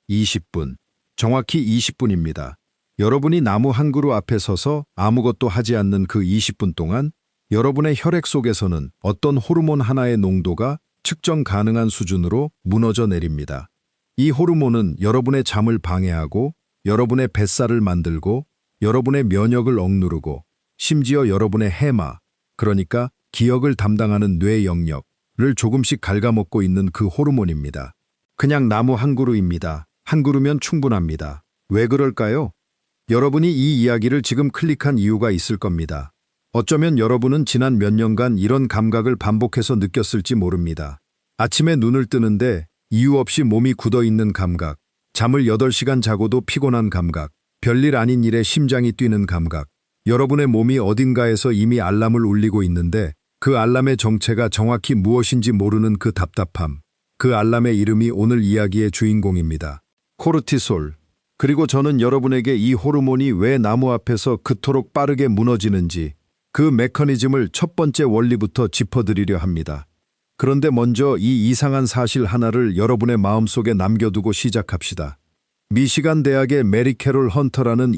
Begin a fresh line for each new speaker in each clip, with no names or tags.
20분. 정확히 20분입니다. 여러분이 나무 한 그루 앞에 서서 아무것도 하지 않는 그 20분 동안 여러분의 혈액 속에서는 어떤 호르몬 하나의 농도가 측정 가능한 수준으로 무너져 내립니다. 이 호르몬은 여러분의 잠을 방해하고 여러분의 뱃살을 만들고 여러분의 면역을 억누르고 심지어 여러분의 해마, 그러니까 기억을 담당하는 뇌 영역을 조금씩 갉아먹고 있는 그 호르몬입니다. 그냥 나무 한 그루입니다. 한 그루면 충분합니다. 왜 그럴까요? 여러분이 이 이야기를 지금 클릭한 이유가 있을 겁니다. 어쩌면 여러분은 지난 몇 년간 이런 감각을 반복해서 느꼈을지 모릅니다. 아침에 눈을 뜨는데 이유 없이 몸이 굳어있는 감각, 잠을 8시간 자고도 피곤한 감각, 별일 아닌 일에 심장이 뛰는 감각, 여러분의 몸이 어딘가에서 이미 알람을 울리고 있는데 그 알람의 정체가 정확히 무엇인지 모르는 그 답답함, 그 알람의 이름이 오늘 이야기의 주인공입니다. 코르티솔. 그리고 저는 여러분에게 이 호르몬이 왜 나무 앞에서 그토록 빠르게 무너지는지 그 메커니즘을 첫 번째 원리부터 짚어드리려 합니다. 그런데 먼저 이 이상한 사실 하나를 여러분의 마음속에 남겨두고 시작합시다. 미시간 대학의 메리 캐롤 헌터라는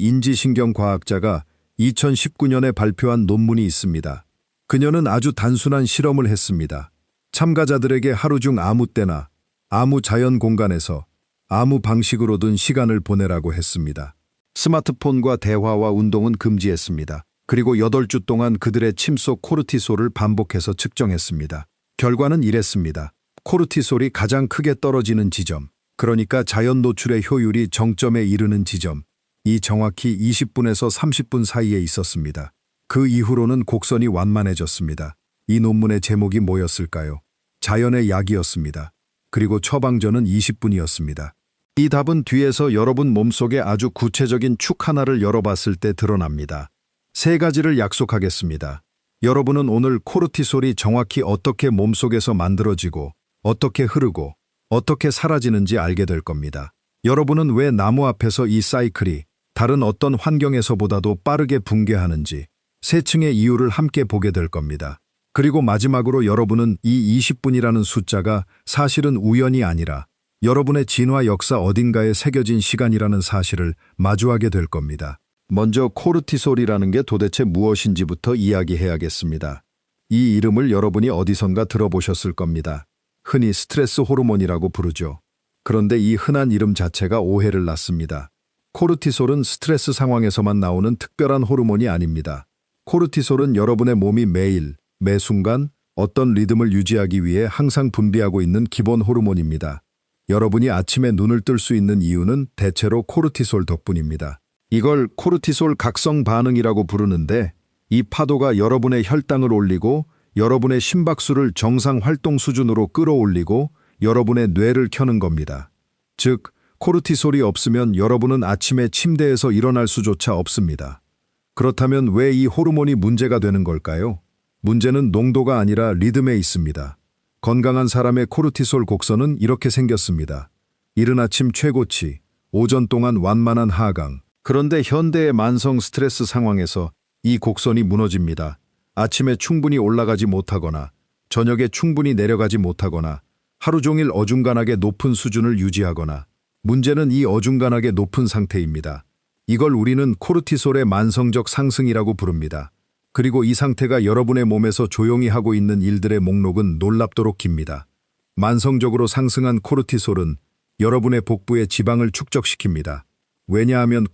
인지신경과학자가 2019년에 발표한 논문이 있습니다. 그녀는 아주 단순한 실험을 했습니다. 참가자들에게 하루 중 아무 때나 아무 자연 공간에서 아무 방식으로든 시간을 보내라고 했습니다. 스마트폰과 대화와 운동은 금지했습니다. 그리고 8주 동안 그들의 침 속 코르티솔을 반복해서 측정했습니다. 결과는 이랬습니다. 코르티솔이 가장 크게 떨어지는 지점, 그러니까 자연 노출의 효율이 정점에 이르는 지점, 이 정확히 20분에서 30분 사이에 있었습니다. 그 이후로는 곡선이 완만해졌습니다. 이 논문의 제목이 뭐였을까요? 자연의 약이었습니다. 그리고 처방전은 20분이었습니다. 이 답은 뒤에서 여러분 몸속에 아주 구체적인 축 하나를 열어봤을 때 드러납니다. 3가지를 약속하겠습니다. 여러분은 오늘 코르티솔이 정확히 어떻게 몸속에서 만들어지고 어떻게 흐르고 어떻게 사라지는지 알게 될 겁니다. 여러분은 왜 나무 앞에서 이 사이클이 다른 어떤 환경에서보다도 빠르게 붕괴하는지 3층의 이유를 함께 보게 될 겁니다. 그리고 마지막으로 여러분은 이 20분이라는 숫자가 사실은 우연이 아니라 여러분의 진화 역사 어딘가에 새겨진 시간이라는 사실을 마주하게 될 겁니다. 먼저 코르티솔이라는 게 도대체 무엇인지부터 이야기해야겠습니다. 이 이름을 여러분이 어디선가 들어보셨을 겁니다. 흔히 스트레스 호르몬이라고 부르죠. 그런데 이 흔한 이름 자체가 오해를 낳습니다. 코르티솔은 스트레스 상황에서만 나오는 특별한 호르몬이 아닙니다. 코르티솔은 여러분의 몸이 매일, 매 순간 어떤 리듬을 유지하기 위해 항상 분비하고 있는 기본 호르몬입니다. 여러분이 아침에 눈을 뜰 수 있는 이유는 대체로 코르티솔 덕분입니다. 이걸 코르티솔 각성 반응이라고 부르는데 이 파도가 여러분의 혈당을 올리고 여러분의 심박수를 정상 활동 수준으로 끌어올리고 여러분의 뇌를 켜는 겁니다. 즉, 코르티솔이 없으면 여러분은 아침에 침대에서 일어날 수조차 없습니다. 그렇다면 왜 이 호르몬이 문제가 되는 걸까요? 문제는 농도가 아니라 리듬에 있습니다. 건강한 사람의 코르티솔 곡선은 이렇게 생겼습니다. 이른 아침 최고치, 오전 동안 완만한 하강. 그런데 현대의 만성 스트레스 상황에서 이 곡선이 무너집니다. 아침에 충분히 올라가지 못하거나 저녁에 충분히 내려가지 못하거나 하루 종일 어중간하게 높은 수준을 유지하거나 문제는 이 어중간하게 높은 상태입니다. 이걸 우리는 코르티솔의 만성적 상승이라고 부릅니다. 그리고 이 상태가 여러분의 몸에서 조용히 하고 있는 일들의 목록은 놀랍도록 깁니다. 만성적으로 상승한 코르티솔은 여러분의 복부의 지방을 축적시킵니다. 왜냐하면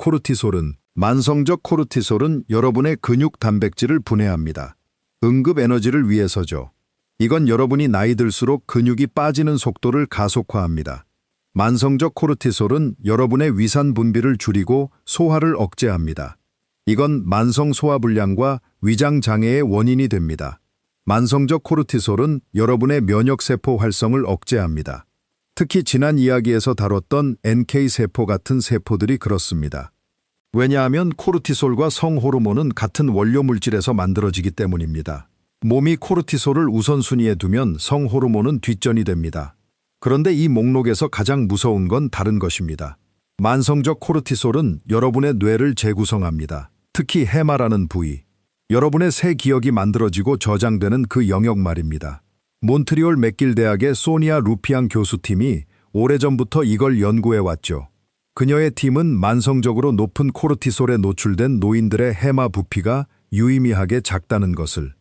만성적 코르티솔은 여러분의 근육 단백질을 분해합니다. 응급 에너지를 위해서죠. 이건 여러분이 나이 들수록 근육이 빠지는 속도를 가속화합니다. 만성적 코르티솔은 여러분의 위산 분비를 줄이고 소화를 억제합니다. 이건 만성 소화불량과 위장 장애의 원인이 됩니다. 만성적 코르티솔은 여러분의 면역세포 활성을 억제합니다. 특히 지난 이야기에서 다뤘던 NK세포 같은 세포들이 그렇습니다. 왜냐하면 코르티솔과 성호르몬은 같은 원료 물질에서 만들어지기 때문입니다. 몸이 코르티솔을 우선순위에 두면 성호르몬은 뒷전이 됩니다. 그런데 이 목록에서 가장 무서운 건 다른 것입니다. 만성적 코르티솔은 여러분의 뇌를 재구성합니다. 특히 해마라는 부위. 여러분의 새 기억이 만들어지고 저장되는 그 영역 말입니다. 몬트리올 맥길 대학의 소니아 루피앙 교수팀이 오래전부터 이걸 연구해 왔죠. 그녀의 팀은 만성적으로 높은 코르티솔에 노출된 노인들의 해마 부피가 유의미하게 작다는 것을,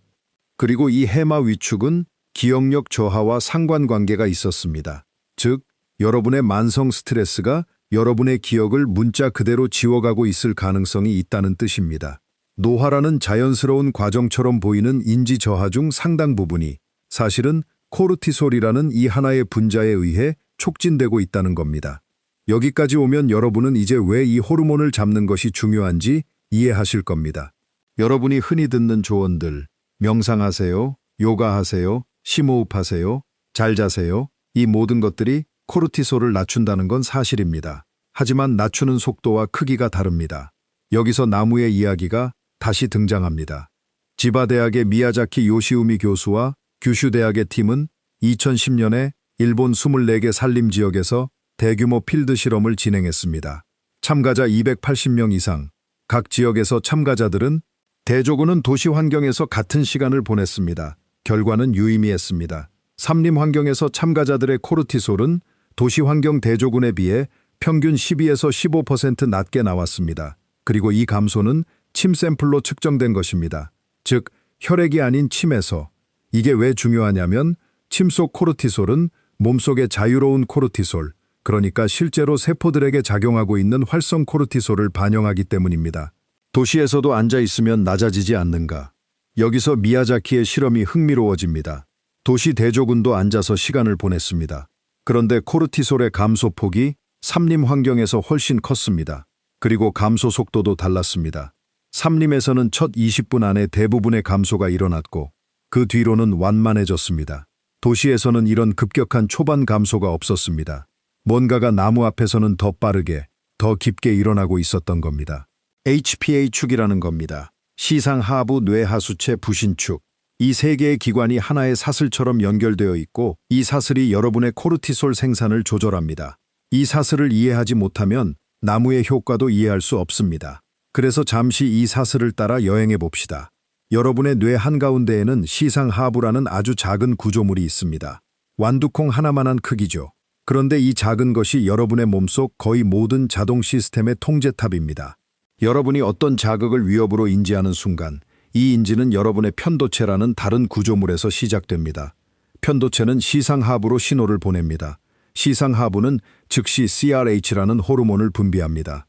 그리고 이 해마 위축은 기억력 저하와 상관관계가 있었습니다. 즉, 여러분의 만성 스트레스가 여러분의 기억을 문자 그대로 지워가고 있을 가능성이 있다는 뜻입니다. 노화라는 자연스러운 과정처럼 보이는 인지 저하 중 상당 부분이 사실은 코르티솔이라는 이 하나의 분자에 의해 촉진되고 있다는 겁니다. 여기까지 오면 여러분은 이제 왜 이 호르몬을 잡는 것이 중요한지 이해하실 겁니다. 여러분이 흔히 듣는 조언들, 명상하세요, 요가하세요, 심호흡하세요, 잘 자세요, 이 모든 것들이 코르티솔을 낮춘다는 건 사실입니다. 하지만 낮추는 속도와 크기가 다릅니다. 여기서 나무의 이야기가 다시 등장합니다. 지바대학의 미야자키 요시우미 교수와 규슈대학의 팀은 2010년에 일본 24개 산림 지역에서 대규모 필드 실험을 진행했습니다. 참가자 280명 이상, 각 지역에서 참가자들은 대조군은 도시 환경에서 같은 시간을 보냈습니다. 결과는 유의미했습니다. 산림 환경에서 참가자들의 코르티솔은 도시 환경 대조군에 비해 평균 12에서 15% 낮게 나왔습니다. 그리고 이 감소는 침 샘플로 측정된 것입니다. 즉, 혈액이 아닌 침에서. 이게 왜 중요하냐면 침 속 코르티솔은 몸속의 자유로운 코르티솔, 그러니까 실제로 세포들에게 작용하고 있는 활성 코르티솔을 반영하기 때문입니다. 도시에서도 앉아 있으면 낮아지지 않는가? 여기서 미야자키의 실험이 흥미로워집니다. 도시 대조군도 앉아서 시간을 보냈습니다. 그런데 코르티솔의 감소폭이 산림 환경에서 훨씬 컸습니다. 그리고 감소 속도도 달랐습니다. 산림에서는 첫 20분 안에 대부분의 감소가 일어났고 그 뒤로는 완만해졌습니다. 도시에서는 이런 급격한 초반 감소가 없었습니다. 뭔가가 나무 앞에서는 더 빠르게, 더 깊게 일어나고 있었던 겁니다. HPA축이라는 겁니다. 시상하부 뇌하수체 부신축. 이 세 개의 기관이 하나의 사슬처럼 연결되어 있고 이 사슬이 여러분의 코르티솔 생산을 조절합니다. 이 사슬을 이해하지 못하면 나무의 효과도 이해할 수 없습니다. 그래서 잠시 이 사슬을 따라 여행해 봅시다. 여러분의 뇌 한가운데에는 시상하부라는 아주 작은 구조물이 있습니다. 완두콩 하나만한 크기죠. 그런데 이 작은 것이 여러분의 몸속 거의 모든 자동 시스템의 통제탑입니다. 여러분이 어떤 자극을 위협으로 인지하는 순간 이 인지는 여러분의 편도체라는 다른 구조물에서 시작됩니다. 편도체는 시상하부로 신호를 보냅니다. 시상하부는 즉시 CRH라는 호르몬을 분비합니다.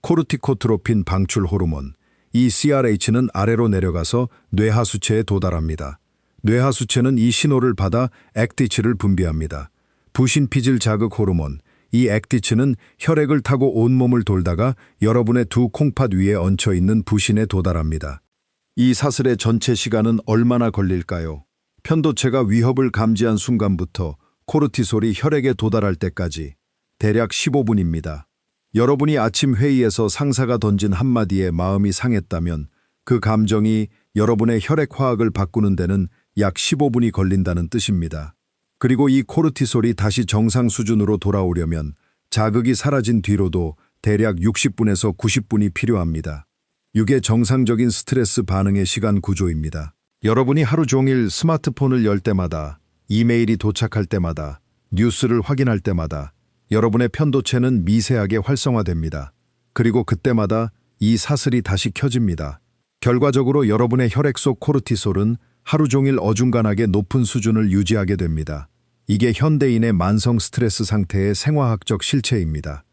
코르티코트로핀 방출 호르몬. 이 CRH는 아래로 내려가서 뇌하수체에 도달합니다. 뇌하수체는 이 신호를 받아 액티치를 분비합니다. 부신피질 자극 호르몬. 이 액티치는 혈액을 타고 온몸을 돌다가 여러분의 두 콩팥 위에 얹혀 있는 부신에 도달합니다. 이 사슬의 전체 시간은 얼마나 걸릴까요? 편도체가 위협을 감지한 순간부터 코르티솔이 혈액에 도달할 때까지 대략 15분입니다. 여러분이 아침 회의에서 상사가 던진 한마디에 마음이 상했다면 그 감정이 여러분의 혈액 화학을 바꾸는 데는 약 15분이 걸린다는 뜻입니다. 그리고 이 코르티솔이 다시 정상 수준으로 돌아오려면 자극이 사라진 뒤로도 대략 60분에서 90분이 필요합니다. 이게 정상적인 스트레스 반응의 시간 구조입니다. 여러분이 하루 종일 스마트폰을 열 때마다, 이메일이 도착할 때마다, 뉴스를 확인할 때마다 여러분의 편도체는 미세하게 활성화됩니다. 그리고 그때마다 이 사슬이 다시 켜집니다. 결과적으로 여러분의 혈액 속 코르티솔은 하루 종일 어중간하게 높은 수준을 유지하게 됩니다. 이게 현대인의 만성 스트레스 상태의 생화학적 실체입니다.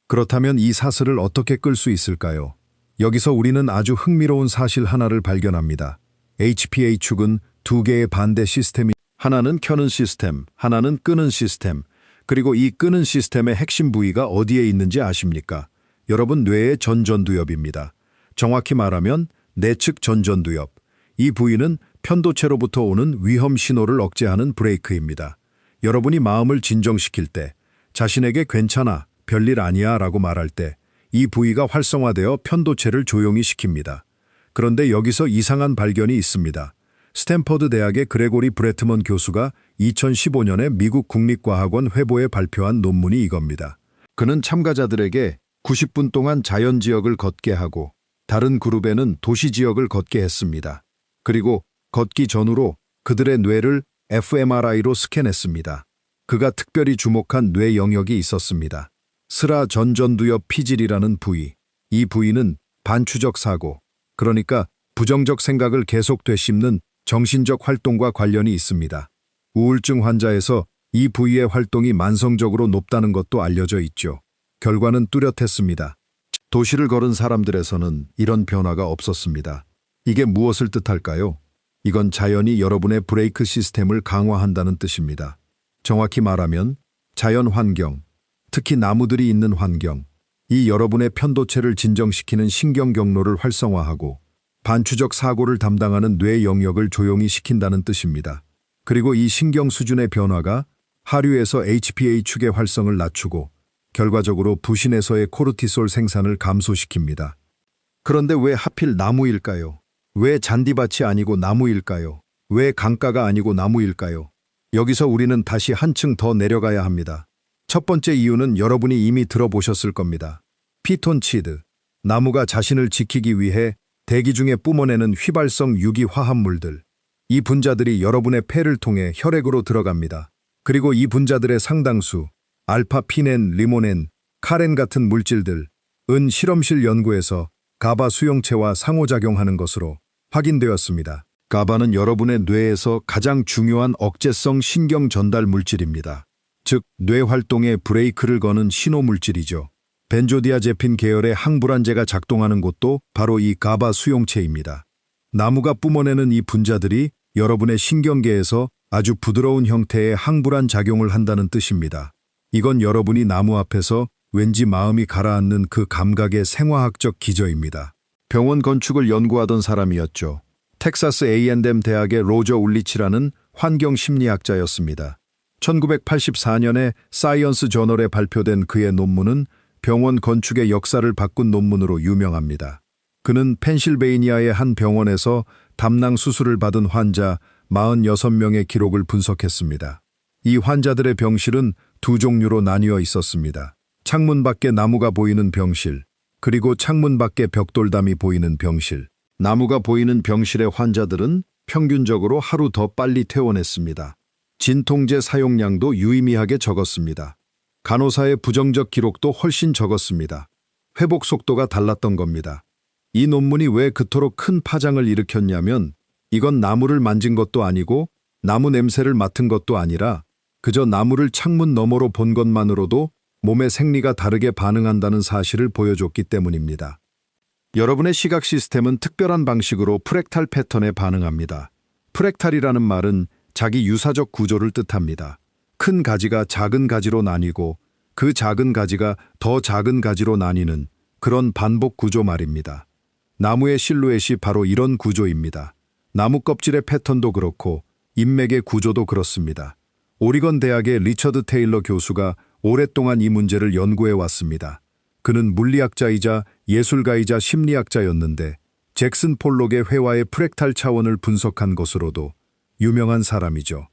그렇다면 이 사슬을 어떻게 끌 수 있을까요? 여기서 우리는 아주 흥미로운 사실 하나를 발견합니다. HPA축은 두 개의 반대 시스템이, 하나는 켜는 시스템, 하나는 끄는 시스템. 그리고 이 끄는 시스템의 핵심 부위가 어디에 있는지 아십니까? 여러분 뇌의 전전두엽입니다. 정확히 말하면 내측 전전두엽. 이 부위는 편도체로부터 오는 위험 신호를 억제하는 브레이크입니다. 여러분이 마음을 진정시킬 때, 자신에게 괜찮아, 별일 아니야 라고 말할 때 이 부위가 활성화되어 편도체를 조용히 시킵니다. 그런데 여기서 이상한 발견이 있습니다. 스탠퍼드 대학의 그레고리 브레트먼 교수가 2015년에 미국 국립과학원 회보에 발표한 논문이 이겁니다. 그는 참가자들에게 90분 동안 자연지역을 걷게 하고 다른 그룹에는 도시지역을 걷게 했습니다. 그리고 걷기 전후로 그들의 뇌를 fMRI로 스캔했습니다. 그가 특별히 주목한 뇌 영역이 있었습니다. 스라 전전두엽 피질이라는 부위. 이 부위는 반추적 사고, 그러니까 부정적 생각을 계속 되씹는 정신적 활동과 관련이 있습니다. 우울증 환자에서 이 부위의 활동이 만성적으로 높다는 것도 알려져 있죠. 결과는 뚜렷했습니다. 도시를 걸은 사람들에서는 이런 변화가 없었습니다. 이게 무엇을 뜻할까요? 이건 자연이 여러분의 브레이크 시스템을 강화한다는 뜻입니다. 정확히 말하면 자연 환경, 특히 나무들이 있는 환경, 이 여러분의 편도체를 진정시키는 신경 경로를 활성화하고 반추적 사고를 담당하는 뇌 영역을 조용히 시킨다는 뜻입니다. 그리고 이 신경 수준의 변화가 하류에서 HPA 축의 활성을 낮추고 결과적으로 부신에서의 코르티솔 생산을 감소시킵니다. 그런데 왜 하필 나무일까요? 왜 잔디밭이 아니고 나무일까요? 왜 강가가 아니고 나무일까요? 여기서 우리는 다시 한층 더 내려가야 합니다. 첫 번째 이유는 여러분이 이미 들어보셨을 겁니다. 피톤치드, 나무가 자신을 지키기 위해 대기 중에 뿜어내는 휘발성 유기 화합물들. 이 분자들이 여러분의 폐를 통해 혈액으로 들어갑니다. 그리고 이 분자들의 상당수, 알파피넨, 리모넨, 카렌 같은 물질들, 은 실험실 연구에서 가바 수용체와 상호작용하는 것으로 확인되었습니다. 가바는 여러분의 뇌에서 가장 중요한 억제성 신경 전달 물질입니다. 즉, 뇌 활동에 브레이크를 거는 신호 물질이죠. 벤조디아제핀 계열의 항불안제가 작동하는 곳도 바로 이 가바 수용체입니다. 나무가 뿜어내는 이 분자들이 여러분의 신경계에서 아주 부드러운 형태의 항불안 작용을 한다는 뜻입니다. 이건 여러분이 나무 앞에서 왠지 마음이 가라앉는 그 감각의 생화학적 기저입니다. 병원 건축을 연구하던 사람이었죠. 텍사스 A&M 대학의 로저 울리치라는 환경심리학자였습니다. 1984년에 사이언스 저널에 발표된 그의 논문은 병원 건축의 역사를 바꾼 논문으로 유명합니다. 그는 펜실베이니아의 한 병원에서 담낭 수술을 받은 환자 46명의 기록을 분석했습니다. 이 환자들의 병실은 두 종류로 나뉘어 있었습니다. 창문 밖에 나무가 보이는 병실, 그리고 창문 밖에 벽돌담이 보이는 병실. 나무가 보이는 병실의 환자들은 평균적으로 하루 더 빨리 퇴원했습니다. 진통제 사용량도 유의미하게 적었습니다. 간호사의 부정적 기록도 훨씬 적었습니다. 회복 속도가 달랐던 겁니다. 이 논문이 왜 그토록 큰 파장을 일으켰냐면 이건 나무를 만진 것도 아니고 나무 냄새를 맡은 것도 아니라 그저 나무를 창문 너머로 본 것만으로도 몸의 생리가 다르게 반응한다는 사실을 보여줬기 때문입니다. 여러분의 시각 시스템은 특별한 방식으로 프랙탈 패턴에 반응합니다. 프랙탈이라는 말은 자기 유사적 구조를 뜻합니다. 큰 가지가 작은 가지로 나뉘고 그 작은 가지가 더 작은 가지로 나뉘는 그런 반복 구조 말입니다. 나무의 실루엣이 바로 이런 구조입니다. 나무 껍질의 패턴도 그렇고 인맥의 구조도 그렇습니다. 오리건 대학의 리처드 테일러 교수가 오랫동안 이 문제를 연구해 왔습니다. 그는 물리학자이자 예술가이자 심리학자였는데 잭슨 폴록의 회화의 프랙탈 차원을 분석한 것으로도 유명한 사람이죠.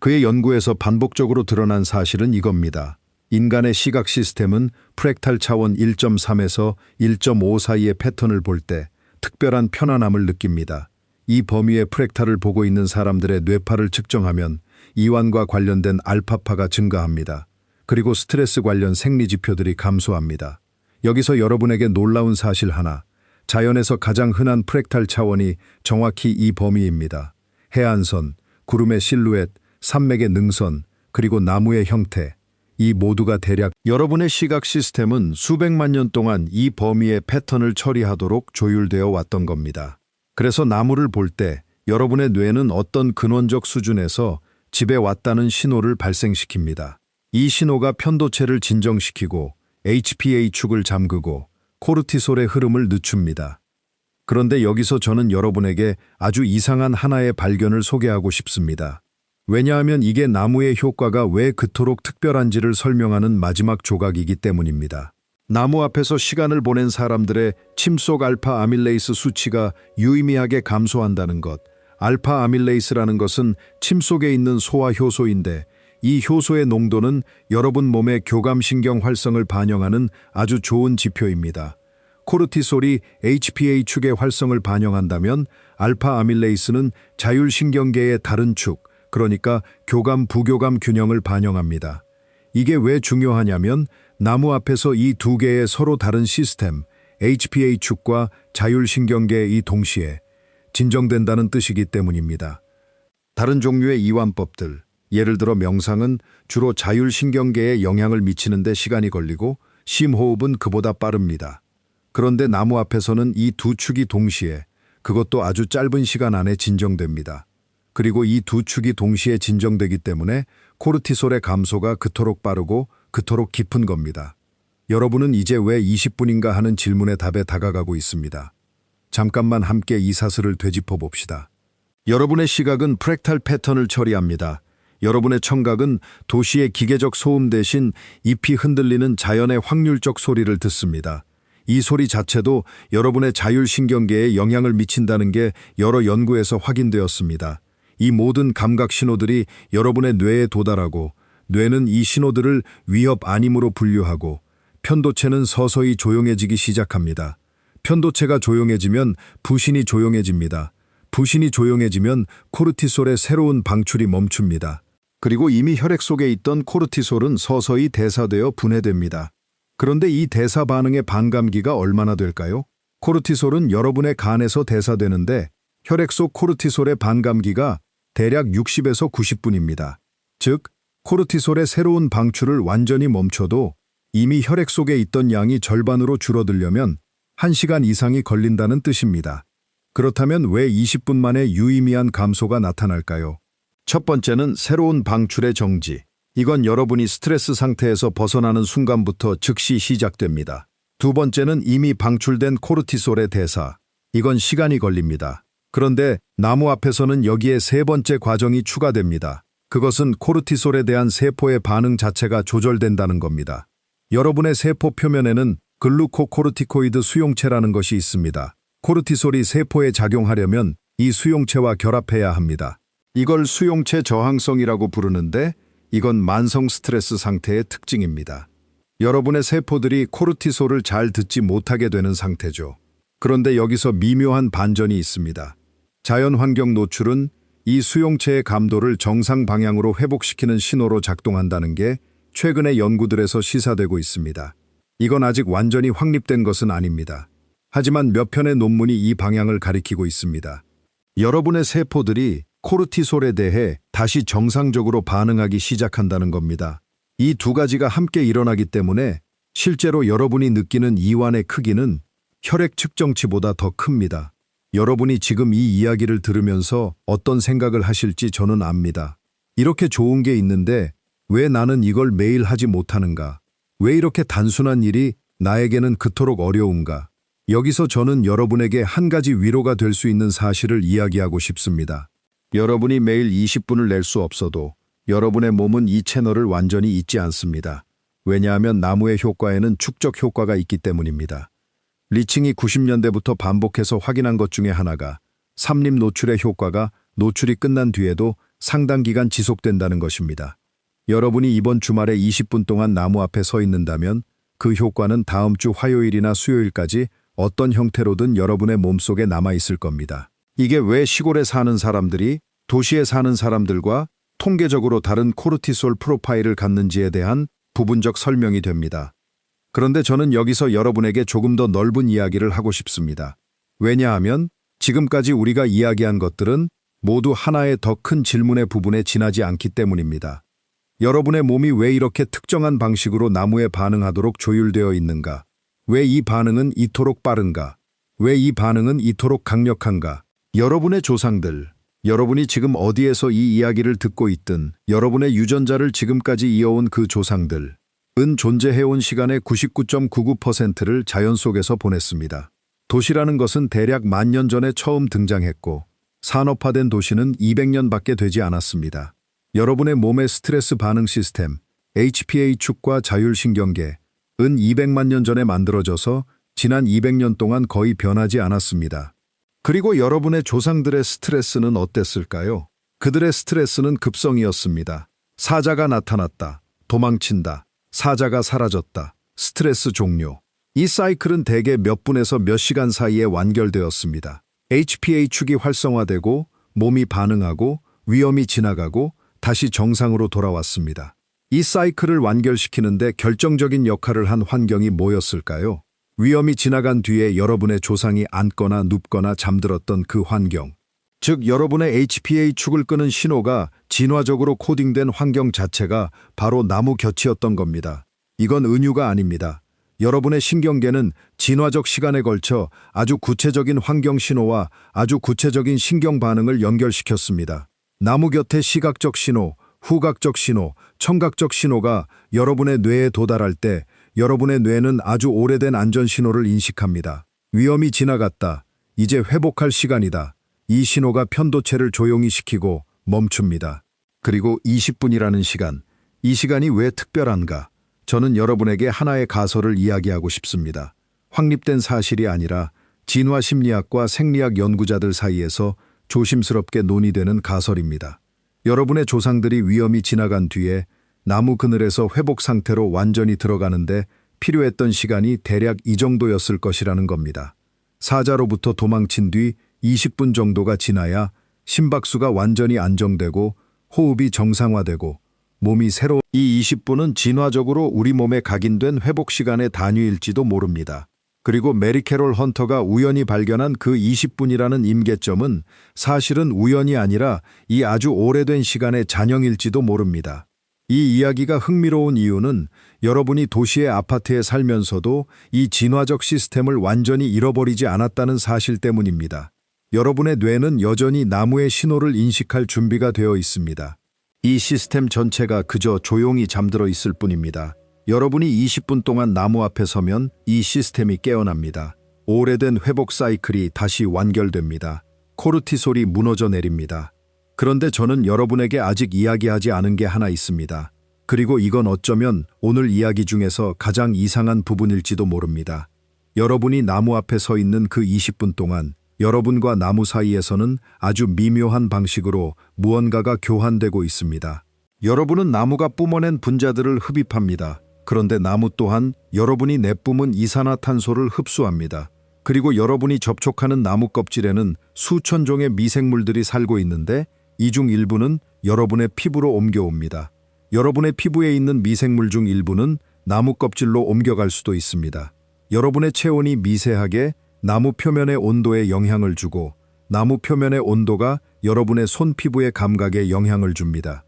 그의 연구에서 반복적으로 드러난 사실은 이겁니다. 인간의 시각 시스템은 프랙탈 차원 1.3에서 1.5 사이의 패턴을 볼 때 특별한 편안함을 느낍니다. 이 범위의 프랙탈을 보고 있는 사람들의 뇌파를 측정하면 이완과 관련된 알파파가 증가합니다. 그리고 스트레스 관련 생리지표들이 감소합니다. 여기서 여러분에게 놀라운 사실 하나, 자연에서 가장 흔한 프랙탈 차원이 정확히 이 범위입니다. 해안선, 구름의 실루엣, 산맥의 능선, 그리고 나무의 형태, 이 모두가 대략 여러분의 시각 시스템은 수백만 년 동안 이 범위의 패턴을 처리하도록 조율되어 왔던 겁니다. 그래서 나무를 볼 때 여러분의 뇌는 어떤 근원적 수준에서 집에 왔다는 신호를 발생시킵니다. 이 신호가 편도체를 진정시키고 HPA 축을 잠그고 코르티솔의 흐름을 늦춥니다. 그런데 여기서 저는 여러분에게 아주 이상한 하나의 발견을 소개하고 싶습니다. 왜냐하면 이게 나무의 효과가 왜 그토록 특별한지를 설명하는 마지막 조각이기 때문입니다. 나무 앞에서 시간을 보낸 사람들의 침속 알파 아밀레이스 수치가 유의미하게 감소한다는 것. 알파 아밀레이스라는 것은 침 속에 있는 소화 효소인데 이 효소의 농도는 여러분 몸의 교감신경 활성을 반영하는 아주 좋은 지표입니다. 코르티솔이 HPA 축의 활성을 반영한다면 알파 아밀레이스는 자율신경계의 다른 축, 그러니까 교감, 부교감 균형을 반영합니다. 이게 왜 중요하냐면 나무 앞에서 이 두 개의 서로 다른 시스템, HPA축과 자율신경계이 동시에 진정된다는 뜻이기 때문입니다. 다른 종류의 이완법들, 예를 들어 명상은 주로 자율신경계에 영향을 미치는 데 시간이 걸리고 심호흡은 그보다 빠릅니다. 그런데 나무 앞에서는 이 두 축이 동시에, 그것도 아주 짧은 시간 안에 진정됩니다. 그리고 이 두 축이 동시에 진정되기 때문에 코르티솔의 감소가 그토록 빠르고 그토록 깊은 겁니다. 여러분은 이제 왜 20분인가 하는 질문의 답에 다가가고 있습니다. 잠깐만 함께 이 사슬을 되짚어 봅시다. 여러분의 시각은 프랙탈 패턴을 처리합니다. 여러분의 청각은 도시의 기계적 소음 대신 잎이 흔들리는 자연의 확률적 소리를 듣습니다. 이 소리 자체도 여러분의 자율신경계에 영향을 미친다는 게 여러 연구에서 확인되었습니다. 이 모든 감각 신호들이 여러분의 뇌에 도달하고 뇌는 이 신호들을 위협 아님으로 분류하고 편도체는 서서히 조용해지기 시작합니다. 편도체가 조용해지면 부신이 조용해집니다. 부신이 조용해지면 코르티솔의 새로운 방출이 멈춥니다. 그리고 이미 혈액 속에 있던 코르티솔은 서서히 대사되어 분해됩니다. 그런데 이 대사 반응의 반감기가 얼마나 될까요? 코르티솔은 여러분의 간에서 대사되는데 혈액 속 코르티솔의 반감기가 대략 60에서 90분입니다. 즉, 코르티솔의 새로운 방출을 완전히 멈춰도 이미 혈액 속에 있던 양이 절반으로 줄어들려면 1시간 이상이 걸린다는 뜻입니다. 그렇다면 왜 20분 만에 유의미한 감소가 나타날까요? 첫 번째는 새로운 방출의 정지. 이건 여러분이 스트레스 상태에서 벗어나는 순간부터 즉시 시작됩니다. 두 번째는 이미 방출된 코르티솔의 대사. 이건 시간이 걸립니다. 그런데 나무 앞에서는 여기에 세 번째 과정이 추가됩니다. 그것은 코르티솔에 대한 세포의 반응 자체가 조절된다는 겁니다. 여러분의 세포 표면에는 글루코코르티코이드 수용체라는 것이 있습니다. 코르티솔이 세포에 작용하려면 이 수용체와 결합해야 합니다. 이걸 수용체 저항성이라고 부르는데 이건 만성 스트레스 상태의 특징입니다. 여러분의 세포들이 코르티솔을 잘 듣지 못하게 되는 상태죠. 그런데 여기서 미묘한 반전이 있습니다. 자연환경 노출은 이 수용체의 감도를 정상 방향으로 회복시키는 신호로 작동한다는 게 최근의 연구들에서 시사되고 있습니다. 이건 아직 완전히 확립된 것은 아닙니다. 하지만 몇 편의 논문이 이 방향을 가리키고 있습니다. 여러분의 세포들이 코르티솔에 대해 다시 정상적으로 반응하기 시작한다는 겁니다. 이 두 가지가 함께 일어나기 때문에 실제로 여러분이 느끼는 이완의 크기는 혈액 측정치보다 더 큽니다. 여러분이 지금 이 이야기를 들으면서 어떤 생각을 하실지 저는 압니다. 이렇게 좋은 게 있는데 왜 나는 이걸 매일 하지 못하는가? 왜 이렇게 단순한 일이 나에게는 그토록 어려운가? 여기서 저는 여러분에게 한 가지 위로가 될 수 있는 사실을 이야기하고 싶습니다. 여러분이 매일 20분을 낼 수 없어도 여러분의 몸은 이 채널을 완전히 잊지 않습니다. 왜냐하면 나무의 효과에는 축적 효과가 있기 때문입니다. 리칭이 90년대부터 반복해서 확인한 것 중에 하나가 삼립 노출의 효과가 노출이 끝난 뒤에도 상당 기간 지속된다는 것입니다. 여러분이 이번 주말에 20분 동안 나무 앞에 서 있는다면 그 효과는 다음 주 화요일이나 수요일까지 어떤 형태로든 여러분의 몸속에 남아있을 겁니다. 이게 왜 시골에 사는 사람들이 도시에 사는 사람들과 통계적으로 다른 코르티솔 프로파일을 갖는지에 대한 부분적 설명이 됩니다. 그런데 저는 여기서 여러분에게 조금 더 넓은 이야기를 하고 싶습니다. 왜냐하면 지금까지 우리가 이야기한 것들은 모두 하나의 더 큰 질문의 부분에 지나지 않기 때문입니다. 여러분의 몸이 왜 이렇게 특정한 방식으로 나무에 반응하도록 조율되어 있는가? 왜 이 반응은 이토록 빠른가? 왜 이 반응은 이토록 강력한가? 여러분의 조상들, 여러분이 지금 어디에서 이 이야기를 듣고 있든 여러분의 유전자를 지금까지 이어온 그 조상들, 은 존재해온 시간의 99.99%를 자연 속에서 보냈습니다. 도시라는 것은 대략 10,000년 전에 처음 등장했고 산업화된 도시는 200년밖에 되지 않았습니다. 여러분의 몸의 스트레스 반응 시스템, HPA축과 자율신경계, 은 200만 년 전에 만들어져서 지난 200년 동안 거의 변하지 않았습니다. 그리고 여러분의 조상들의 스트레스는 어땠을까요? 그들의 스트레스는 급성이었습니다. 사자가 나타났다. 도망친다. 사자가 사라졌다. 스트레스 종료. 이 사이클은 대개 몇 분에서 몇 시간 사이에 완결되었습니다. HPA축이 활성화되고 몸이 반응하고 위험이 지나가고 다시 정상으로 돌아왔습니다. 이 사이클을 완결시키는데 결정적인 역할을 한 환경이 뭐였을까요? 위험이 지나간 뒤에 여러분의 조상이 앉거나 눕거나 잠들었던 그 환경. 즉 여러분의 HPA 축을 끄는 신호가 진화적으로 코딩된 환경 자체가 바로 나무 곁이었던 겁니다. 이건 은유가 아닙니다. 여러분의 신경계는 진화적 시간에 걸쳐 아주 구체적인 환경 신호와 아주 구체적인 신경 반응을 연결시켰습니다. 나무 곁의 시각적 신호, 후각적 신호, 청각적 신호가 여러분의 뇌에 도달할 때 여러분의 뇌는 아주 오래된 안전 신호를 인식합니다. 위험이 지나갔다. 이제 회복할 시간이다. 이 신호가 편도체를 조용히 시키고 멈춥니다. 그리고 20분이라는 시간. 이 시간이 왜 특별한가? 저는 여러분에게 하나의 가설을 이야기하고 싶습니다. 확립된 사실이 아니라 진화 심리학과 생리학 연구자들 사이에서 조심스럽게 논의되는 가설입니다. 여러분의 조상들이 위험이 지나간 뒤에 나무 그늘에서 회복 상태로 완전히 들어가는데 필요했던 시간이 대략 이 정도였을 것이라는 겁니다. 사자로부터 도망친 뒤 20분 정도가 지나야 심박수가 완전히 안정되고 호흡이 정상화되고 몸이 새로 이 20분은 진화적으로 우리 몸에 각인된 회복 시간의 단위일지도 모릅니다. 그리고 메리 캐롤 헌터가 우연히 발견한 그 20분이라는 임계점은 사실은 우연이 아니라 이 아주 오래된 시간의 잔영일지도 모릅니다. 이 이야기가 흥미로운 이유는 여러분이 도시의 아파트에 살면서도 이 진화적 시스템을 완전히 잃어버리지 않았다는 사실 때문입니다. 여러분의 뇌는 여전히 나무의 신호를 인식할 준비가 되어 있습니다. 이 시스템 전체가 그저 조용히 잠들어 있을 뿐입니다. 여러분이 20분 동안 나무 앞에 서면 이 시스템이 깨어납니다. 오래된 회복 사이클이 다시 완결됩니다. 코르티솔이 무너져 내립니다. 그런데 저는 여러분에게 아직 이야기하지 않은 게 하나 있습니다. 그리고 이건 어쩌면 오늘 이야기 중에서 가장 이상한 부분일지도 모릅니다. 여러분이 나무 앞에 서 있는 그 20분 동안 여러분과 나무 사이에서는 아주 미묘한 방식으로 무언가가 교환되고 있습니다. 여러분은 나무가 뿜어낸 분자들을 흡입합니다. 그런데 나무 또한 여러분이 내뿜은 이산화탄소를 흡수합니다. 그리고 여러분이 접촉하는 나무 껍질에는 수천 종의 미생물들이 살고 있는데 이 중 일부는 여러분의 피부로 옮겨옵니다. 여러분의 피부에 있는 미생물 중 일부는 나무 껍질로 옮겨갈 수도 있습니다. 여러분의 체온이 미세하게 나무 표면의 온도에 영향을 주고 나무 표면의 온도가 여러분의 손 피부의 감각에 영향을 줍니다.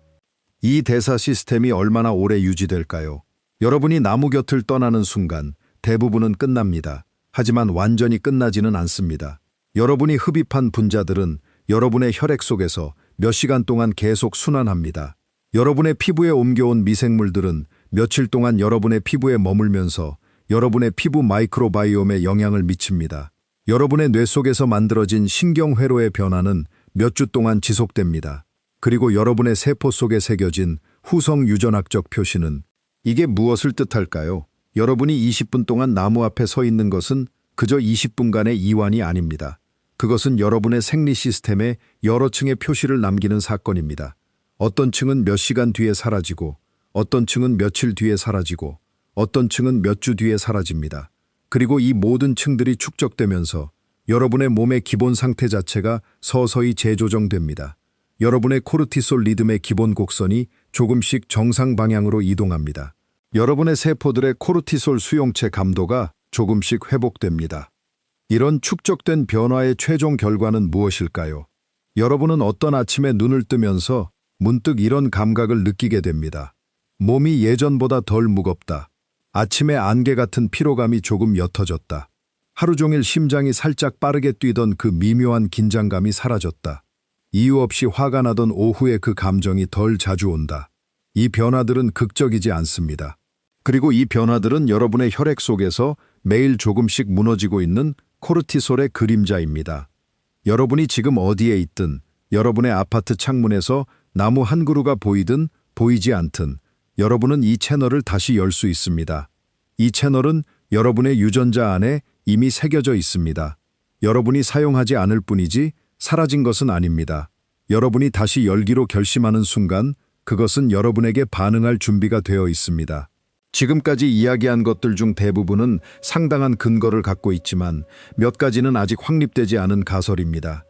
이 대사 시스템이 얼마나 오래 유지될까요? 여러분이 나무 곁을 떠나는 순간 대부분은 끝납니다. 하지만 완전히 끝나지는 않습니다. 여러분이 흡입한 분자들은 여러분의 혈액 속에서 몇 시간 동안 계속 순환합니다. 여러분의 피부에 옮겨온 미생물들은 며칠 동안 여러분의 피부에 머물면서 여러분의 피부 마이크로바이옴에 영향을 미칩니다. 여러분의 뇌 속에서 만들어진 신경회로의 변화는 몇 주 동안 지속됩니다. 그리고 여러분의 세포 속에 새겨진 후성 유전학적 표시는 이게 무엇을 뜻할까요? 여러분이 20분 동안 나무 앞에 서 있는 것은 그저 20분간의 이완이 아닙니다. 그것은 여러분의 생리 시스템에 여러 층의 표시를 남기는 사건입니다. 어떤 층은 몇 시간 뒤에 사라지고 어떤 층은 며칠 뒤에 사라지고 어떤 층은 몇 주 뒤에 사라집니다. 그리고 이 모든 층들이 축적되면서 여러분의 몸의 기본 상태 자체가 서서히 재조정됩니다. 여러분의 코르티솔 리듬의 기본 곡선이 조금씩 정상 방향으로 이동합니다. 여러분의 세포들의 코르티솔 수용체 감도가 조금씩 회복됩니다. 이런 축적된 변화의 최종 결과는 무엇일까요? 여러분은 어떤 아침에 눈을 뜨면서 문득 이런 감각을 느끼게 됩니다. 몸이 예전보다 덜 무겁다. 아침에 안개 같은 피로감이 조금 옅어졌다. 하루 종일 심장이 살짝 빠르게 뛰던 그 미묘한 긴장감이 사라졌다. 이유 없이 화가 나던 오후에 그 감정이 덜 자주 온다. 이 변화들은 극적이지 않습니다. 그리고 이 변화들은 여러분의 혈액 속에서 매일 조금씩 무너지고 있는 코르티솔의 그림자입니다. 여러분이 지금 어디에 있든, 여러분의 아파트 창문에서 나무 한 그루가 보이든 보이지 않든 여러분은 이 채널을 다시 열 수 있습니다. 이 채널은 여러분의 유전자 안에 이미 새겨져 있습니다. 여러분이 사용하지 않을 뿐이지 사라진 것은 아닙니다. 여러분이 다시 열기로 결심하는 순간 그것은 여러분에게 반응할 준비가 되어 있습니다. 지금까지 이야기한 것들 중 대부분은 상당한 근거를 갖고 있지만 몇 가지는 아직 확립되지 않은 가설입니다.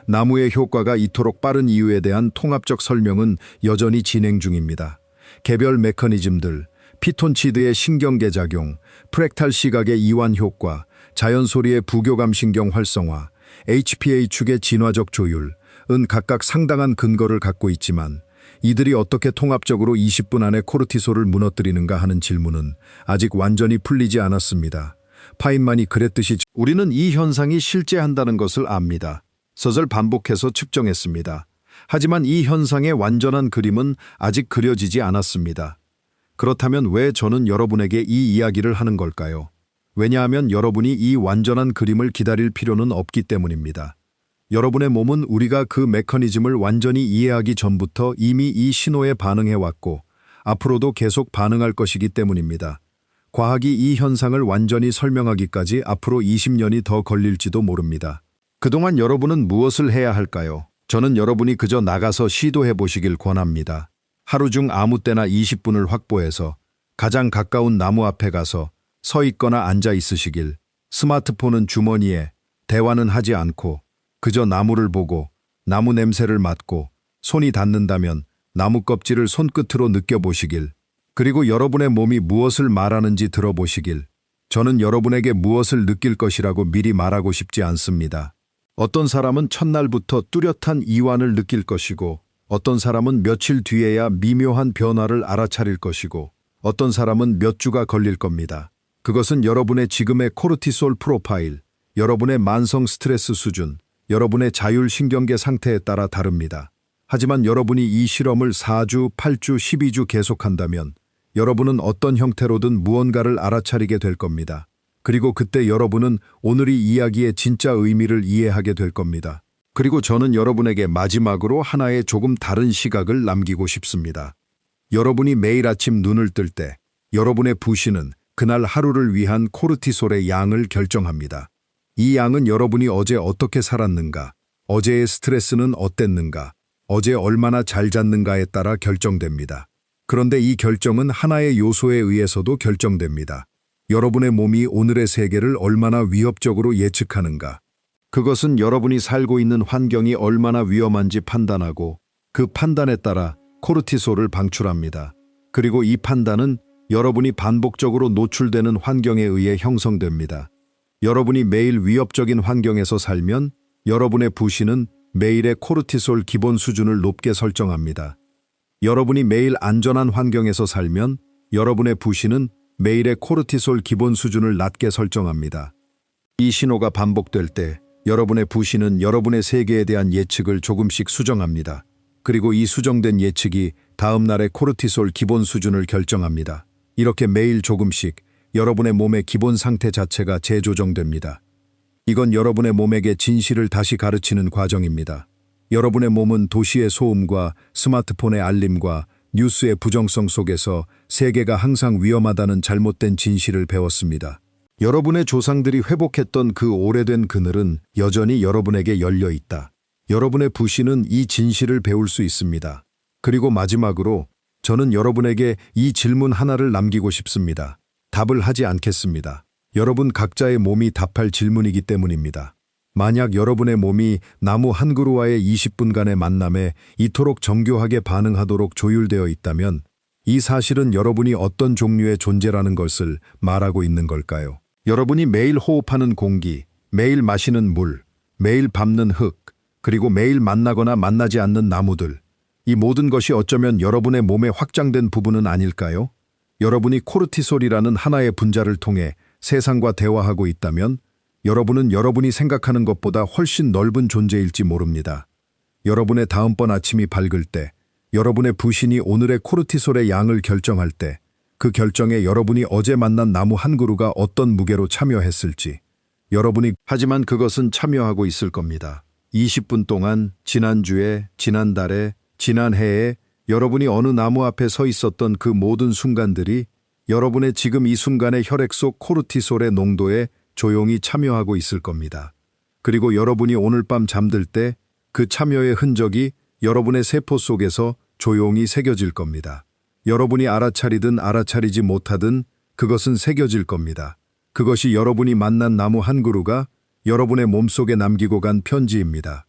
나무의 효과가 이토록 빠른 이유에 대한 통합적 설명은 여전히 진행 중입니다. 개별 메커니즘들, 피톤치드의 신경계 작용, 프랙탈 시각의 이완 효과, 자연소리의 부교감 신경 활성화, HPA 축의 진화적 조율은 각각 상당한 근거를 갖고 있지만 이들이 어떻게 통합적으로 20분 안에 코르티솔을 무너뜨리는가 하는 질문은 아직 완전히 풀리지 않았습니다. 파인만이 그랬듯이 우리는 이 현상이 실제한다는 것을 압니다. 서절 반복해서 측정했습니다. 하지만 이 현상의 완전한 그림은 아직 그려지지 않았습니다. 그렇다면 왜 저는 여러분에게 이 이야기를 하는 걸까요? 왜냐하면 여러분이 이 완전한 그림을 기다릴 필요는 없기 때문입니다. 여러분의 몸은 우리가 그 메커니즘을 완전히 이해하기 전부터 이미 이 신호에 반응해왔고 앞으로도 계속 반응할 것이기 때문입니다. 과학이 이 현상을 완전히 설명하기까지 앞으로 20년이 더 걸릴지도 모릅니다. 그동안 여러분은 무엇을 해야 할까요? 저는 여러분이 그저 나가서 시도해 보시길 권합니다. 하루 중 아무 때나 20분을 확보해서 가장 가까운 나무 앞에 가서 서 있거나 앉아 있으시길, 스마트폰은 주머니에, 대화는 하지 않고 그저 나무를 보고 나무 냄새를 맡고 손이 닿는다면 나무 껍질을 손끝으로 느껴보시길, 그리고 여러분의 몸이 무엇을 말하는지 들어보시길. 저는 여러분에게 무엇을 느낄 것이라고 미리 말하고 싶지 않습니다. 어떤 사람은 첫날부터 뚜렷한 이완을 느낄 것이고 어떤 사람은 며칠 뒤에야 미묘한 변화를 알아차릴 것이고 어떤 사람은 몇 주가 걸릴 겁니다. 그것은 여러분의 지금의 코르티솔 프로파일, 여러분의 만성 스트레스 수준, 여러분의 자율신경계 상태에 따라 다릅니다. 하지만 여러분이 이 실험을 4주, 8주, 12주 계속한다면 여러분은 어떤 형태로든 무언가를 알아차리게 될 겁니다. 그리고 그때 여러분은 오늘 이 이야기의 진짜 의미를 이해하게 될 겁니다. 그리고 저는 여러분에게 마지막으로 하나의 조금 다른 시각을 남기고 싶습니다. 여러분이 매일 아침 눈을 뜰 때 여러분의 부신은 그날 하루를 위한 코르티솔의 양을 결정합니다. 이 양은 여러분이 어제 어떻게 살았는가, 어제의 스트레스는 어땠는가, 어제 얼마나 잘 잤는가에 따라 결정됩니다. 그런데 이 결정은 하나의 요소에 의해서도 결정됩니다. 여러분의 몸이 오늘의 세계를 얼마나 위협적으로 예측하는가. 그것은 여러분이 살고 있는 환경이 얼마나 위험한지 판단하고 그 판단에 따라 코르티솔을 방출합니다. 그리고 이 판단은 여러분이 반복적으로 노출되는 환경에 의해 형성됩니다. 여러분이 매일 위협적인 환경에서 살면 여러분의 부신은 매일의 코르티솔 기본 수준을 높게 설정합니다. 여러분이 매일 안전한 환경에서 살면 여러분의 부신은 매일의 코르티솔 기본 수준을 낮게 설정합니다. 이 신호가 반복될 때 여러분의 부신은 여러분의 세계에 대한 예측을 조금씩 수정합니다. 그리고 이 수정된 예측이 다음 날의 코르티솔 기본 수준을 결정합니다. 이렇게 매일 조금씩 여러분의 몸의 기본 상태 자체가 재조정됩니다. 이건 여러분의 몸에게 진실을 다시 가르치는 과정입니다. 여러분의 몸은 도시의 소음과 스마트폰의 알림과 뉴스의 부정성 속에서 세계가 항상 위험하다는 잘못된 진실을 배웠습니다. 여러분의 조상들이 회복했던 그 오래된 그늘은 여전히 여러분에게 열려 있다. 여러분의 부신은 이 진실을 배울 수 있습니다. 그리고 마지막으로 저는 여러분에게 이 질문 하나를 남기고 싶습니다. 답을 하지 않겠습니다. 여러분 각자의 몸이 답할 질문이기 때문입니다. 만약 여러분의 몸이 나무 한 그루와의 20분간의 만남에 이토록 정교하게 반응하도록 조율되어 있다면 이 사실은 여러분이 어떤 종류의 존재라는 것을 말하고 있는 걸까요? 여러분이 매일 호흡하는 공기, 매일 마시는 물, 매일 밟는 흙, 그리고 매일 만나거나 만나지 않는 나무들, 이 모든 것이 어쩌면 여러분의 몸의 확장된 부분은 아닐까요? 여러분이 코르티솔이라는 하나의 분자를 통해 세상과 대화하고 있다면 여러분은 여러분이 생각하는 것보다 훨씬 넓은 존재일지 모릅니다. 여러분의 다음번 아침이 밝을 때, 여러분의 부신이 오늘의 코르티솔의 양을 결정할 때, 그 결정에 여러분이 어제 만난 나무 한 그루가 어떤 무게로 참여했을지, 하지만 그것은 참여하고 있을 겁니다. 20분 동안, 지난주에, 지난달에, 지난해에 여러분이 어느 나무 앞에 서 있었던 그 모든 순간들이 여러분의 지금 이 순간의 혈액 속 코르티솔의 농도에 조용히 참여하고 있을 겁니다. 그리고 여러분이 오늘 밤 잠들 때 그 참여의 흔적이 여러분의 세포 속에서 조용히 새겨질 겁니다. 여러분이 알아차리든 알아차리지 못하든 그것은 새겨질 겁니다. 그것이 여러분이 만난 나무 한 그루가 여러분의 몸속에 남기고 간 편지입니다.